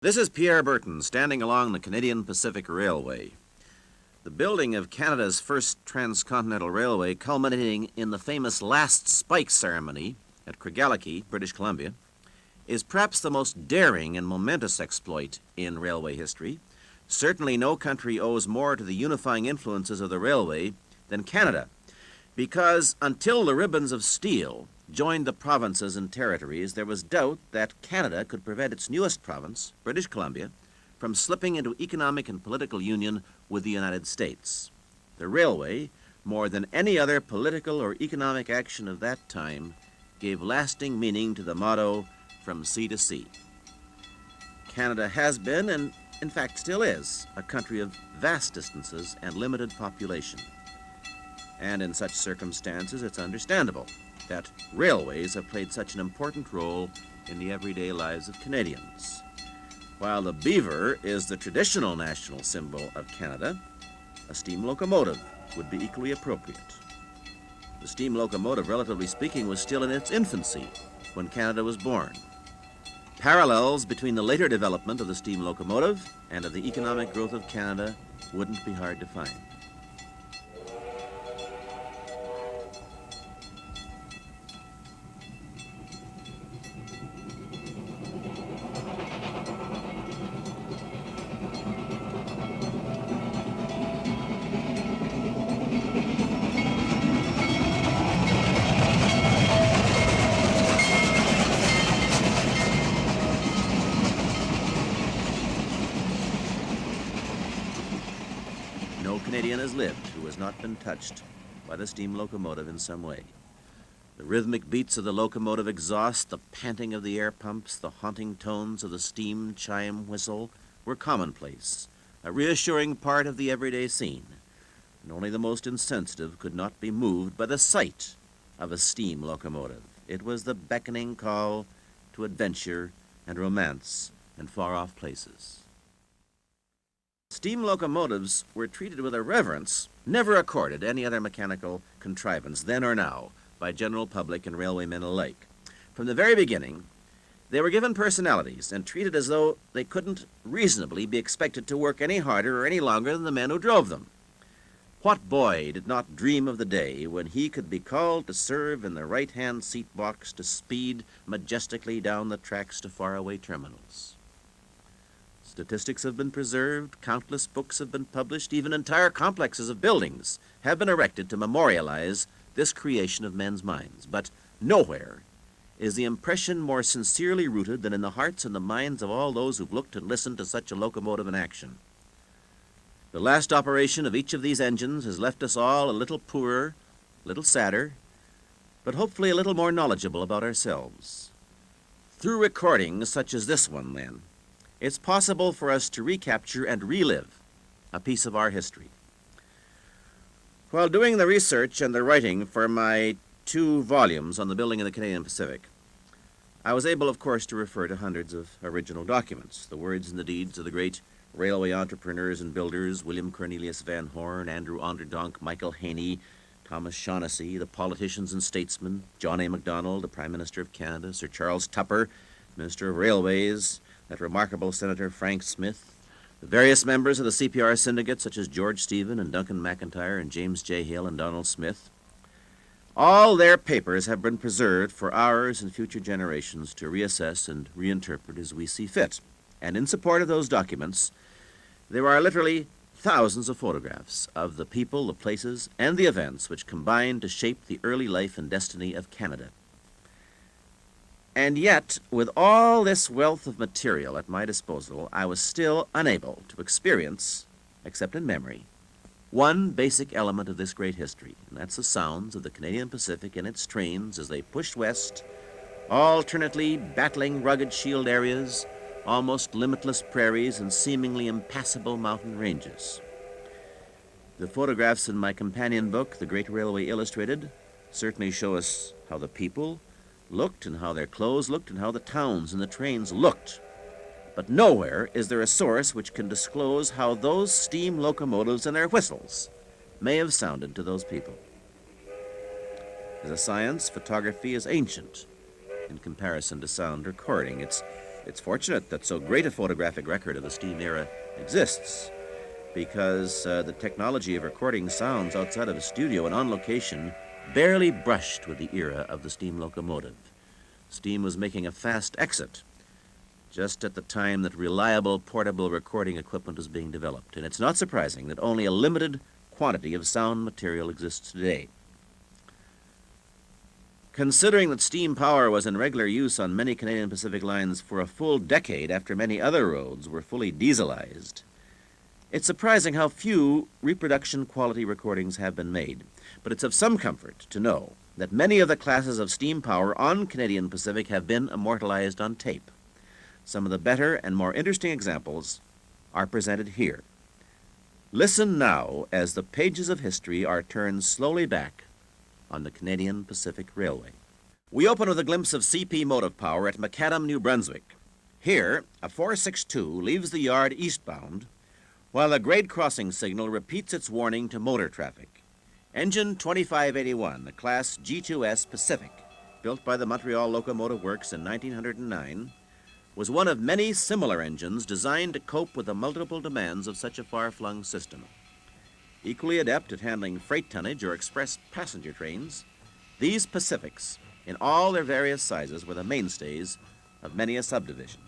This is Pierre Burton standing along the Canadian Pacific Railway. The building of Canada's first transcontinental railway, culminating in the famous Last Spike ceremony at Craigellachie, British Columbia, is perhaps the most daring and momentous exploit in railway history. Certainly no country owes more to the unifying influences of the railway than Canada, because until the ribbons of steel joined the provinces and territories, there was doubt that Canada could prevent its newest province, British Columbia, from slipping into economic and political union with the United States. The railway, more than any other political or economic action of that time, gave lasting meaning to the motto, "From sea to sea." Canada has been, and in fact still is, a country of vast distances and limited population. And in such circumstances, it's understandable that railways have played such an important role in the everyday lives of Canadians. While the beaver is the traditional national symbol of Canada, a steam locomotive would be equally appropriate. The steam locomotive, relatively speaking, was still in its infancy when Canada was born. Parallels between the later development of the steam locomotive and of the economic growth of Canada wouldn't be hard to find. No Canadian has lived who has not been touched by the steam locomotive in some way. The rhythmic beats of the locomotive exhaust, the panting of the air pumps, the haunting tones of the steam chime whistle were commonplace, a reassuring part of the everyday scene, and only the most insensitive could not be moved by the sight of a steam locomotive. It was the beckoning call to adventure and romance and far-off places. Steam locomotives were treated with a reverence never accorded any other mechanical contrivance, then or now, by general public and railwaymen alike. From the very beginning, they were given personalities and treated as though they couldn't reasonably be expected to work any harder or any longer than the men who drove them. What boy did not dream of the day when he could be called to serve in the right-hand seat box to speed majestically down the tracks to faraway terminals? Statistics have been preserved, countless books have been published, even entire complexes of buildings have been erected to memorialize this creation of men's minds. But nowhere is the impression more sincerely rooted than in the hearts and the minds of all those who've looked and listened to such a locomotive in action. The last operation of each of these engines has left us all a little poorer, a little sadder, but hopefully a little more knowledgeable about ourselves. Through recordings such as this one, then, it's possible for us to recapture and relive a piece of our history. While doing the research and the writing for my 2 volumes on the building of the Canadian Pacific, I was able, of course, to refer to hundreds of original documents, the words and the deeds of the great railway entrepreneurs and builders, William Cornelius Van Horn, Andrew Onderdonk, Michael Haney, Thomas Shaughnessy, the politicians and statesmen, John A. Macdonald, the Prime Minister of Canada, Sir Charles Tupper, Minister of Railways, that remarkable Senator Frank Smith, the various members of the CPR syndicate such as George Stephen and Duncan McIntyre and James J. Hill and Donald Smith. All their papers have been preserved for ours and future generations to reassess and reinterpret as we see fit. And in support of those documents, there are literally thousands of photographs of the people, the places, and the events which combined to shape the early life and destiny of Canada. And yet, with all this wealth of material at my disposal, I was still unable to experience, except in memory, one basic element of this great history, and that's the sounds of the Canadian Pacific and its trains as they pushed west, alternately battling rugged shield areas, almost limitless prairies, and seemingly impassable mountain ranges. The photographs in my companion book, The Great Railway Illustrated, certainly show us how the people looked and how their clothes looked and how the towns and the trains looked. But nowhere is there a source which can disclose how those steam locomotives and their whistles may have sounded to those people. As a science, photography is ancient in comparison to sound recording. It's It's fortunate that so great a photographic record of the steam era exists, because the technology of recording sounds outside of a studio and on location barely brushed with the era of the steam locomotive. Steam was making a fast exit just at the time that reliable portable recording equipment was being developed, and it's not surprising that only a limited quantity of sound material exists today. Considering that steam power was in regular use on many Canadian Pacific lines for a full decade after many other roads were fully dieselized, it's surprising how few reproduction quality recordings have been made. But it's of some comfort to know that many of the classes of steam power on Canadian Pacific have been immortalized on tape. Some of the better and more interesting examples are presented here. Listen now as the pages of history are turned slowly back on the Canadian Pacific Railway. We open with a glimpse of CP motive power at Macadam, New Brunswick. Here, a 462 leaves the yard eastbound, while a grade crossing signal repeats its warning to motor traffic. Engine 2581, the Class G2S Pacific, built by the Montreal Locomotive Works in 1909, was one of many similar engines designed to cope with the multiple demands of such a far-flung system. Equally adept at handling freight tonnage or express passenger trains, these Pacifics, in all their various sizes, were the mainstays of many a subdivision.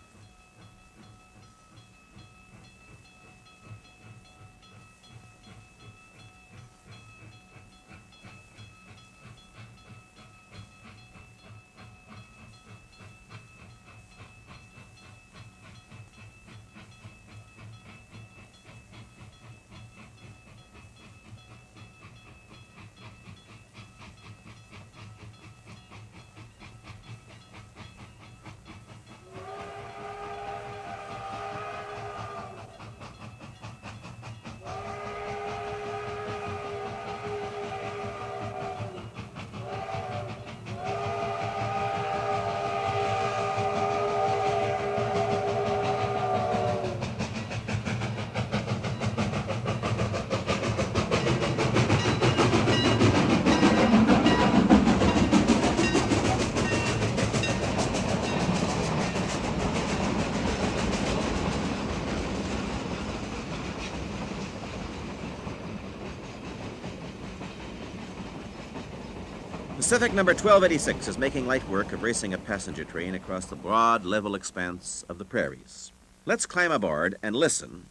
Pacific number 1286 is making light work of racing a passenger train across the broad, level expanse of the prairies. Let's climb aboard and listen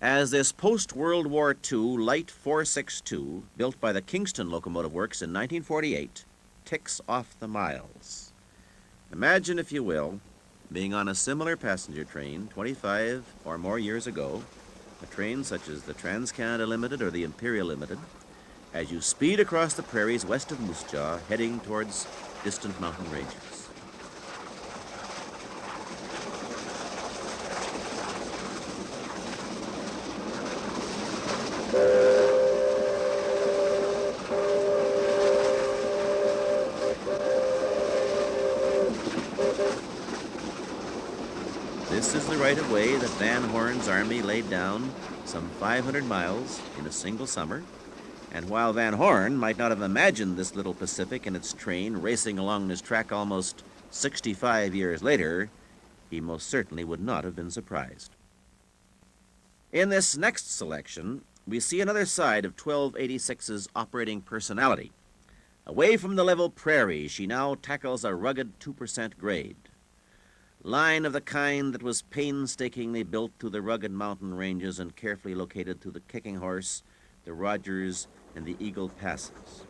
as this post-World War II Light 462, built by the Kingston Locomotive Works in 1948, ticks off the miles. Imagine, if you will, being on a similar passenger train 25 or more years ago, a train such as the Trans-Canada Limited or the Imperial Limited, as you speed across the prairies west of Moose Jaw, heading towards distant mountain ranges. This is the right-of-way that Van Horn's army laid down some 500 miles in a single summer. And while Van Horn might not have imagined this little Pacific and its train racing along this track almost 65 years later, he most certainly would not have been surprised. In this next selection, we see another side of 1286's operating personality. Away from the level prairie, she now tackles a rugged 2% grade. Line of the kind that was painstakingly built through the rugged mountain ranges and carefully located through the Kicking Horse, the Rogers, and the Eagle Passes.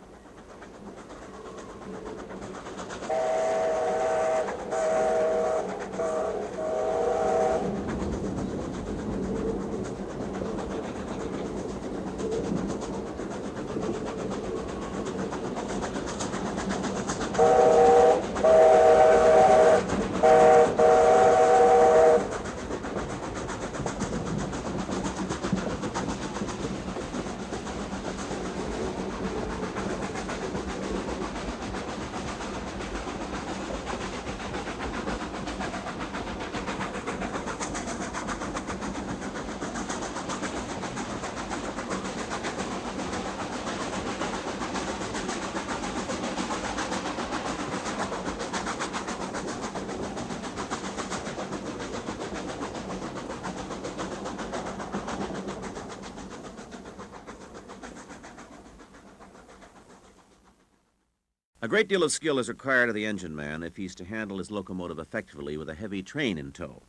A great deal of skill is required of the engine man if he's to handle his locomotive effectively with a heavy train in tow.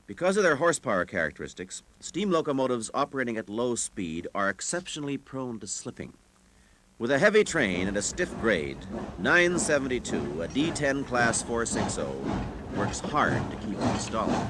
Because of their horsepower characteristics, steam locomotives operating at low speed are exceptionally prone to slipping. With a heavy train and a stiff grade, 972, a D10 Class 460, works hard to keep from stalling.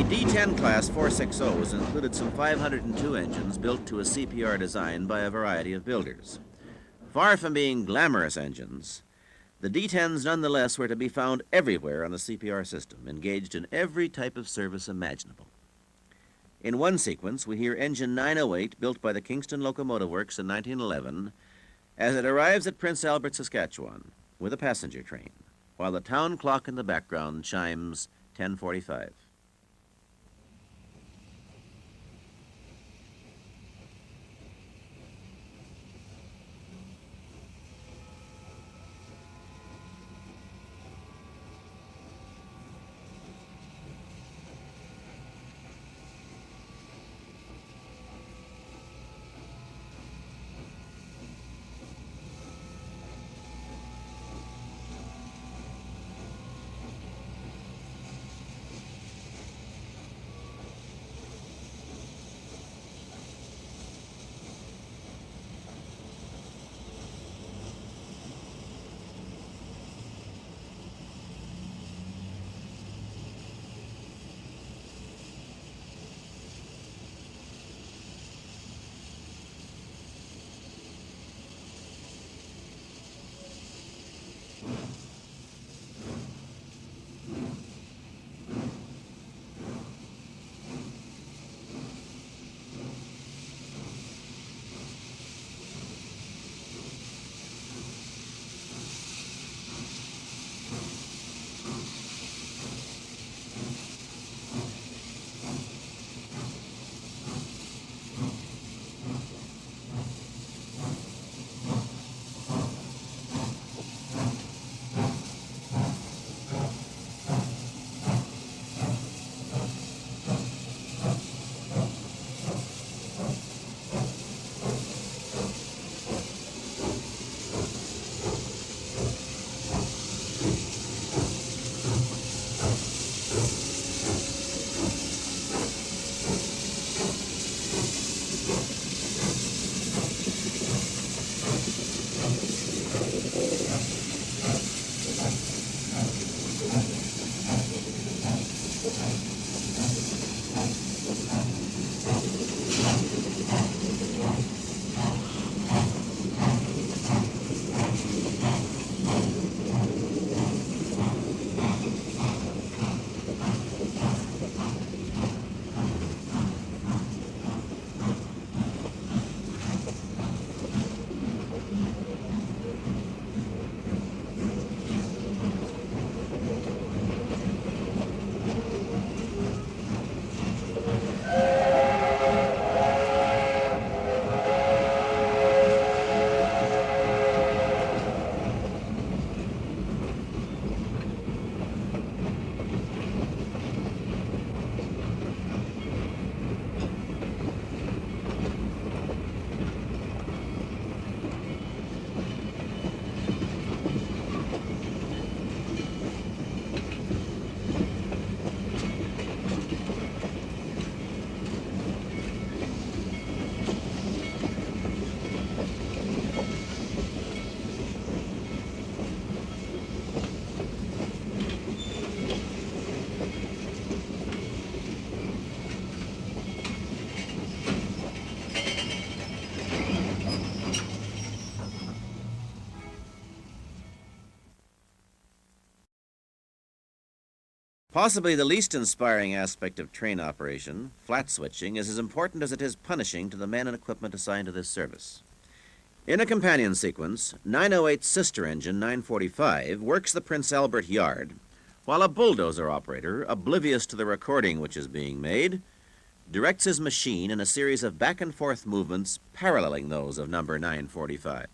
The D10 Class 460s included some 502 engines built to a CPR design by a variety of builders. Far from being glamorous engines, the D10s nonetheless were to be found everywhere on the CPR system, engaged in every type of service imaginable. In one sequence, we hear engine 908, built by the Kingston Locomotive Works in 1911, as it arrives at Prince Albert, Saskatchewan, with a passenger train, while the town clock in the background chimes 10:45. Possibly the least inspiring aspect of train operation, flat switching, is as important as it is punishing to the men and equipment assigned to this service. In a companion sequence, 908's sister engine, 945, works the Prince Albert yard, while a bulldozer operator, oblivious to the recording which is being made, directs his machine in a series of back-and-forth movements paralleling those of number 945.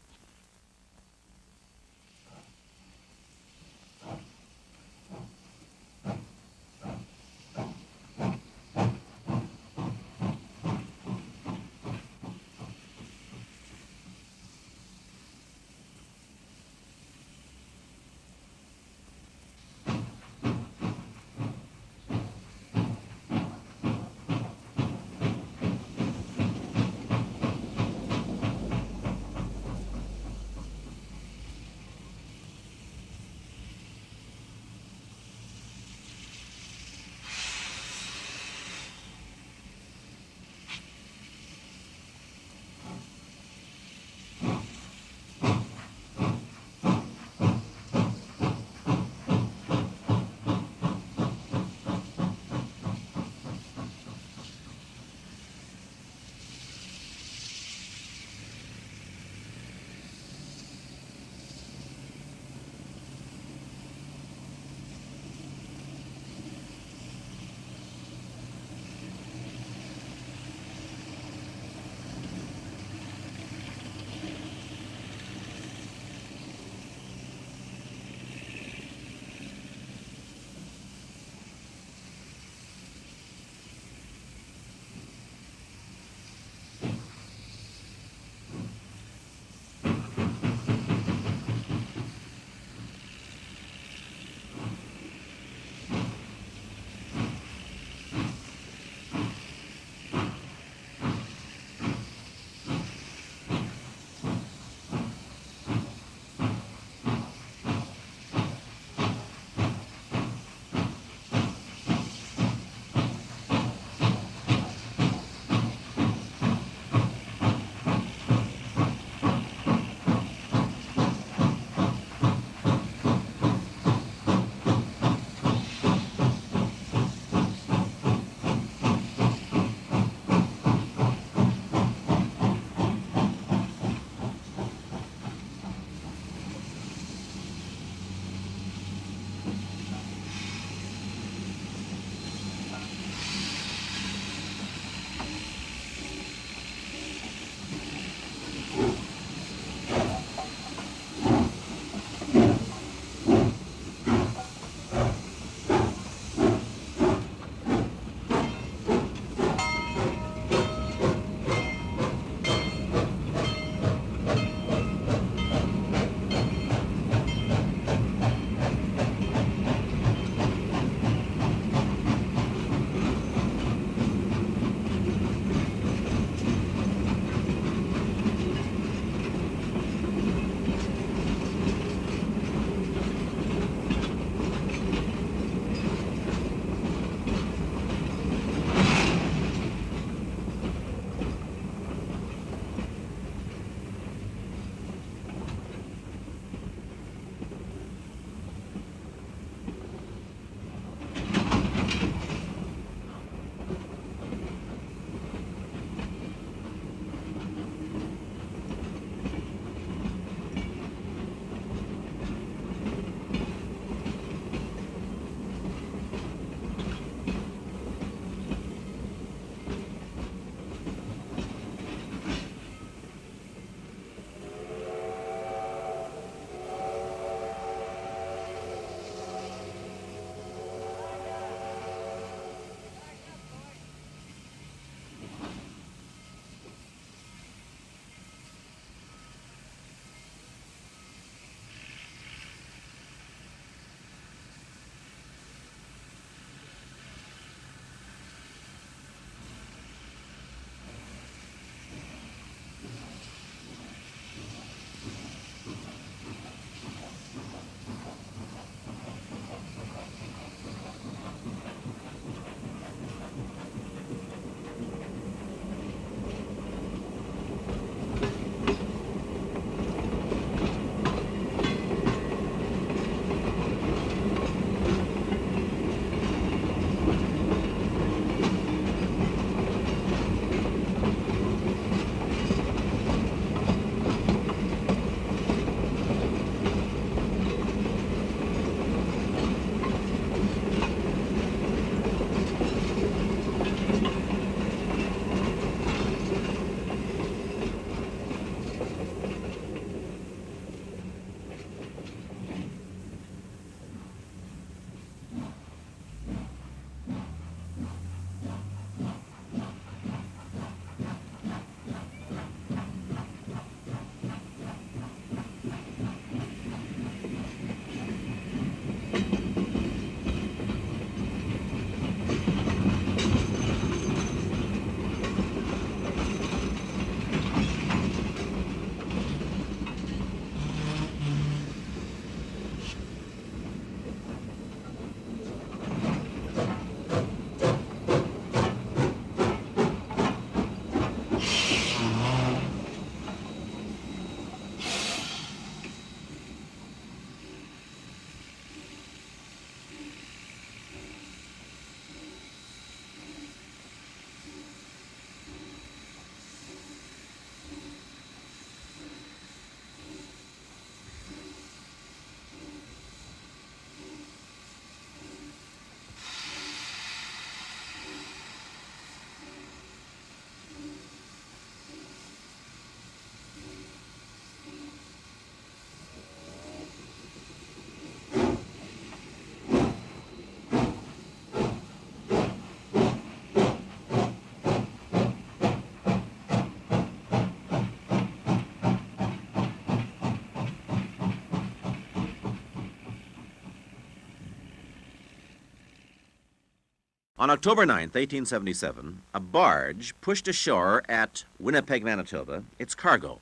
On October 9th, 1877, a barge pushed ashore at Winnipeg, Manitoba, its cargo,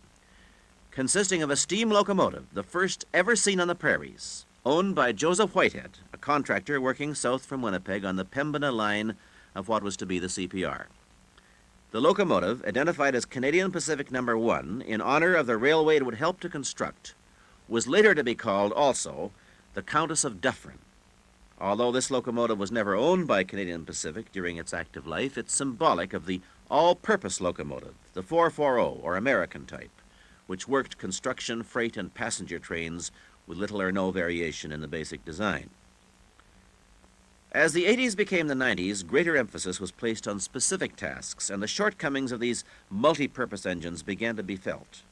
consisting of a steam locomotive, the first ever seen on the prairies, owned by Joseph Whitehead, a contractor working south from Winnipeg on the Pembina line of what was to be the CPR. The locomotive, identified as Canadian Pacific No. 1 in honor of the railway it would help to construct, was later to be called also the Countess of Dufferin. Although this locomotive was never owned by Canadian Pacific during its active life, it's symbolic of the all-purpose locomotive, the 440 or American type, which worked construction, freight, and passenger trains with little or no variation in the basic design. As the 80s became the 90s, greater emphasis was placed on specific tasks, and the shortcomings of these multi-purpose engines began to be felt.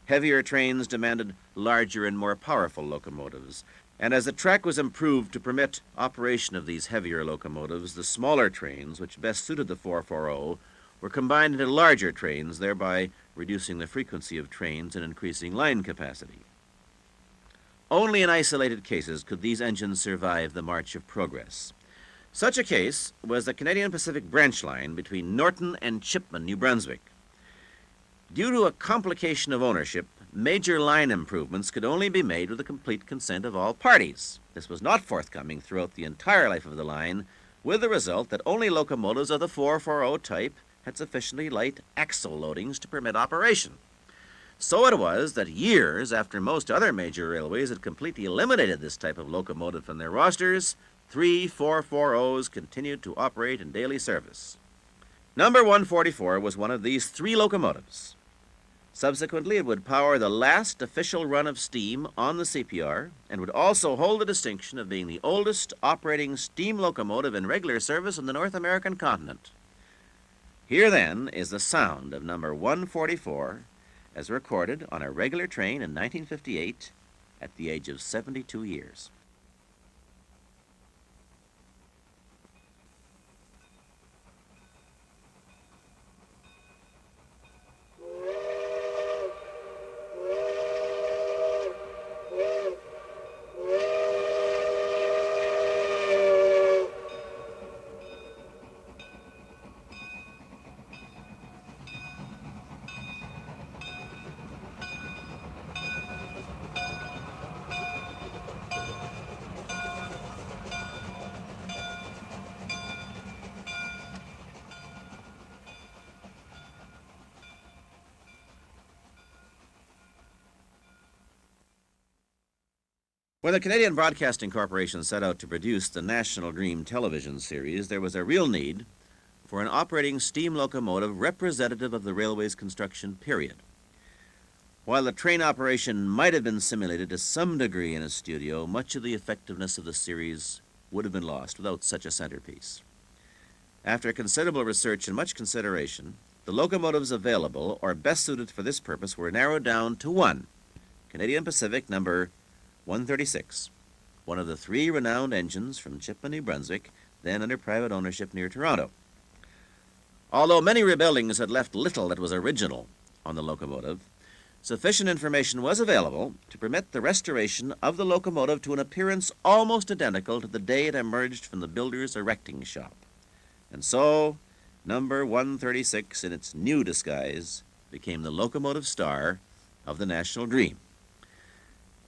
Heavier trains demanded larger and more powerful locomotives, and as the track was improved to permit operation of these heavier locomotives, the smaller trains, which best suited the 440, were combined into larger trains, thereby reducing the frequency of trains and increasing line capacity. Only in isolated cases could these engines survive the march of progress. Such a case was the Canadian Pacific branch line between Norton and Chipman, New Brunswick. Due to a complication of ownership, major line improvements could only be made with the complete consent of all parties. This was not forthcoming throughout the entire life of the line, with the result that only locomotives of the 440 type had sufficiently light axle loadings to permit operation. So it was that years after most other major railways had completely eliminated this type of locomotive from their rosters, 3 440s continued to operate in daily service. Number 144 was one of these 3 locomotives. Subsequently, it would power the last official run of steam on the CPR and would also hold the distinction of being the oldest operating steam locomotive in regular service on the North American continent. Here, then, is the sound of number 144 as recorded on a regular train in 1958 at the age of 72 years. When the Canadian Broadcasting Corporation set out to produce the National Dream television series, there was a real need for an operating steam locomotive representative of the railway's construction period. While the train operation might have been simulated to some degree in a studio, much of the effectiveness of the series would have been lost without such a centerpiece. After considerable research and much consideration, the locomotives available or best suited for this purpose were narrowed down to one, Canadian Pacific number 136, one of the 3 renowned engines from Chipman, New Brunswick, then under private ownership near Toronto. Although many rebuildings had left little that was original on the locomotive, sufficient information was available to permit the restoration of the locomotive to an appearance almost identical to the day it emerged from the builder's erecting shop. And so, number 136, in its new disguise, became the locomotive star of the National Dream.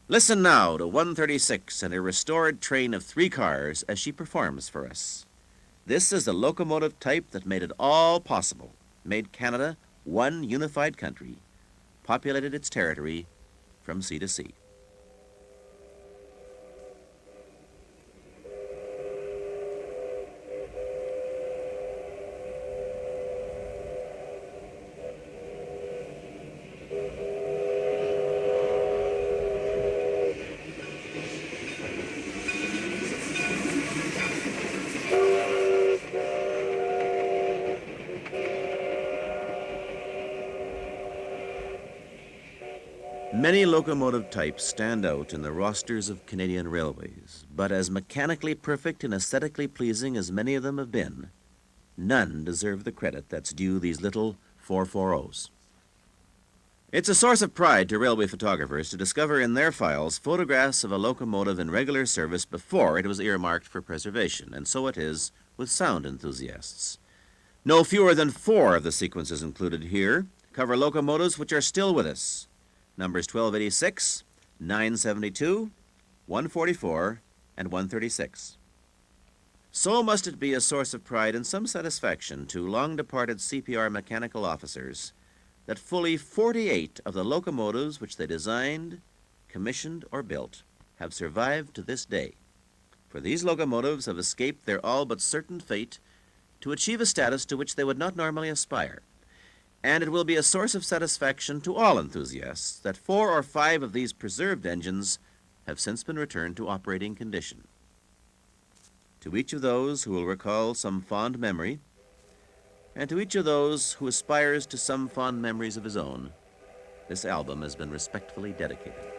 Listen now to 136 and a restored train of 3 cars as she performs for us. This is the locomotive type that made it all possible, made Canada one unified country, populated its territory from sea to sea. Many locomotive types stand out in the rosters of Canadian railways, but as mechanically perfect and aesthetically pleasing as many of them have been, none deserve the credit that's due these little 440s. It's a source of pride to railway photographers to discover in their files photographs of a locomotive in regular service before it was earmarked for preservation, and so it is with sound enthusiasts. No fewer than 4 of the sequences included here cover locomotives which are still with us. Numbers 1286, 972, 144, and 136. So must it be a source of pride and some satisfaction to long-departed CPR mechanical officers that fully 48 of the locomotives which they designed, commissioned, or built have survived to this day. For these locomotives have escaped their all but certain fate to achieve a status to which they would not normally aspire. And it will be a source of satisfaction to all enthusiasts that 4 or 5 of these preserved engines have since been returned to operating condition. To each of those who will recall some fond memory, and to each of those who aspires to some fond memories of his own, this album has been respectfully dedicated.